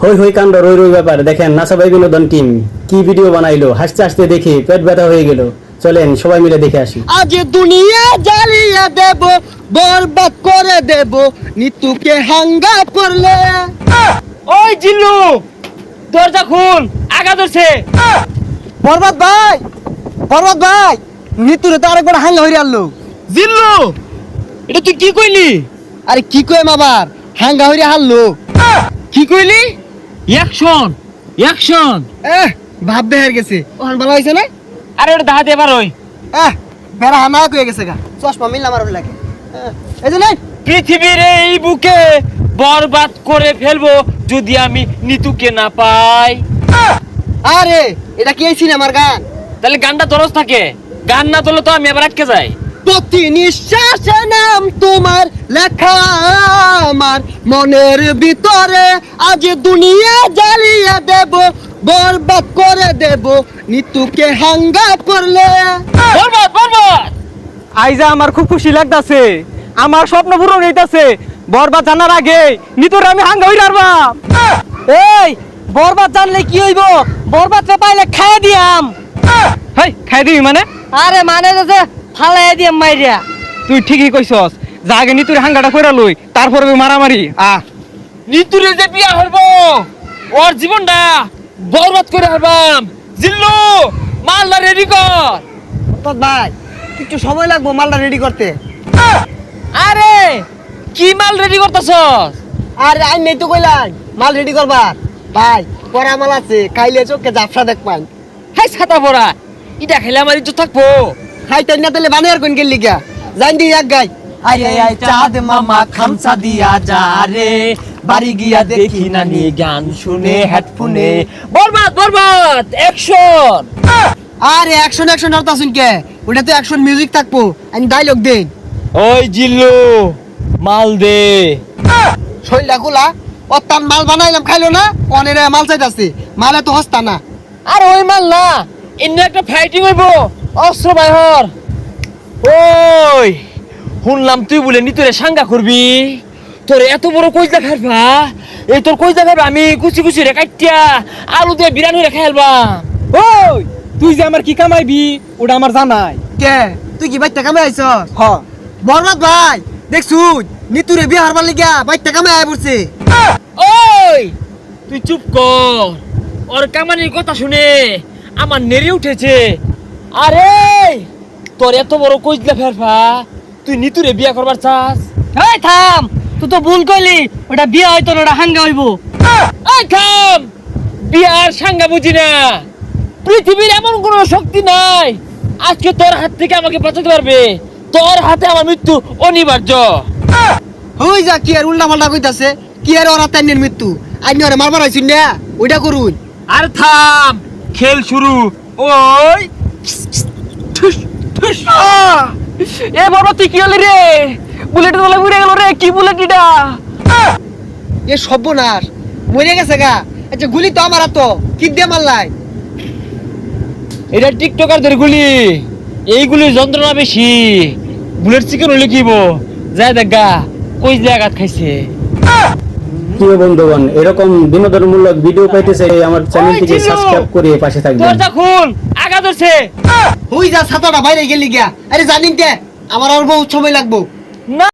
হই হই কাণ্ড রই রই ব্যাপার দেখেন নাসাবাই বিনোদন টিম কি ভিডিও বানাইলো, হাসতে হাসতে দেখে পেট ব্যথা হয়ে গেল। চলেন সবাই মিলে দেখে আসি। আজ দুনিয়া জ্বালিয়ে দেব, বরবাদ করে দেব, নিতুকে হাঙ্গা করলে। ওই জিল্লু, দরজা খুল, আগা ধরছে। বরবাদ ভাই, বরবাদ ভাই, নিতুরে তো আরেকবার হাঙ্গা হইরে আনলো। জিল্লু, এটা তুই কি কইলি? আরে কি কইম আবার, হাঙ্গা হইরে হারলো। কি কইলি? Action, action. ভাব বেহার গেছে, ওখান ভালো হয়েছে না? আরে ওটা দাহাতে এবার ওই বেড়া হানা কয়ে গেছে গা, চশমা মিললাম আর লাগে। এই যে নাই, পৃথিবীর এই বুকে বরবাদ করে ফেলবো যদি আমি নিতুকে না পাই। আরে এটা কি এই সিনেমার গান? তাহলে গানটা দরজ থাকে, গান না তোলে তো আমি আবার আটকে যাই। প্রতি নিঃশ্বাসে নাম তোমার লেখা আমার মনের ভিতরে, আজ দুনিয়া জ্বালিয়ে দেব, বরবাদ করে দেব, নিতুকে হাঙ্গা করলে। বরবাদ, বরবাদ। আইজা আমার খুব খুশি লাগতাছে, আমার স্বপ্ন পূরণ হইতাছে। বরবাদ জানার আগে নিতরে আমি হাঙ্গা হই রারবাম। এই বরবাদ জানলে কি হইব? বরবাদ পাইলে খাইয়া দিয়াম। হেই, খাই দিবি মানে? আরে মানে যে ফালাই দিয়াম মাইরিয়া। তুই ঠিকই কইছস, যা আগে নিতুরে হাঙ্গাটা কইরা লই, তারপরে মারামারি। নিতুরে যে বিয়া হইব, ওর জীবনটা বরবাদ করে হারবাম। জিল্লু, মালদা রেডি কর। বরবাদ ভাই, একটু সময় লাগবো মালটা রেডি করতে। আরে কি মাল রেডি করতেছস? আরে আই নেই তো কইলাম মাল রেডি করবার। ভাই পরা মাল আছে, খাইলে চোখে জাফরা দেখবান। হাই ছাতা পড়া, ইটা খেলে আমার ইজ্জত থাকবো। খাইতে না তাহলে বানিয়ার কোন গেল লিগা জান দি এক গাই। আরে আয় চাঁদ মামা খামসা দিয়া যা রে, বাড়ি গিয়া দেখি নানি গান শুনে হেডফোনে। বরবাদ, বরবাদ, অ্যাকশন। আরে অ্যাকশন অ্যাকশন আর তাসুন কে, ওটা তো অ্যাকশন মিউজিক থাকবো, আমি ডায়লগ দেন। ওই জিল্লু, মাল দে। শৈলটা গুলা অত্যান মাল বানাইলাম খাইলো না, অনেরে মাল চাইতাছে, মালে তো হস্তা না। আর ওই মাল না, এনে একটা ফাইটিং হইব, অস্ত্র বাইহর। ওই শুনলাম তুই বলে নিতরে সাঙ্গা করবি, তোর এত বড় কইজা খাইবা, এই তোর কইজা খাইবা আমি কুচি কুচি রে কাটিয়া আলু দিয়ে বিরানি রে খাইলবাম। ওই তুই যে আমার কি কামাইবি ওটা আমার জানাই। কে তুই কি বাইতে কামে আইছ? হ, বরবাদ ভাই দেখছুন নিতুরে বিয়ে হারবার লিগা বাইতে কামে আয় পড়ছে। ওই তুই চুপ কর, ওর কামানির কথা শুনে আমার নেড়ে উঠেছে। আরে তোর এত বড় কইজলা ফেরফা, তুই নিতুরে বিয়া করবার চাস? এই থাম, তুই তো ভুল কইলি, ওটা বিয়া হইতো না, ওটা হাঙ্গা হইব। এই থাম, বিয়ার সাঙ্গা বুঝি না। পৃথিবীর এমন কোনো শক্তি নাই আজকে তোর হাত থেকে আমাকে বাঁচাতে পারবে। তোর হাতে আমার মৃত্যু অনিবার্য। হই যা কি আর উল্টা পাল্টা কইতাছে, কি আর ওরা তাইনের মৃত্যু, আইনি ওরে মারবার আইছুন না, ওইটা করুন। আর থাম, খেল শুরু। ওই এ বাবা তুই কি হলি রে? বুলেট তোলা উড়ে গেল রে, কি বুলেট এটা? এ সর্বনাশ, মরে গেছে গা। আচ্ছা গুলি তো আমার তো কি দিয়ে মারলাই? এটা টিকটকারদের গুলি, এইগুলির যন্ত্রণা বেশি। বুলেট চিকেন হলে কিব যায় দেখা কই যে আঘাত খাইছে। প্রিয় বন্ধুগণ, এরকম বিনোদনমূলক ভিডিও পাইতেছে আমার চ্যানেলটিকে সাবস্ক্রাইব করে পাশে থাকবেন। দরজা খুল, আঘাত ধরছে। হই যা ছাতাটা বাইরে গেলি গিয়া। আরে জানিন কে আমার আর বহুত সময় লাগবো। না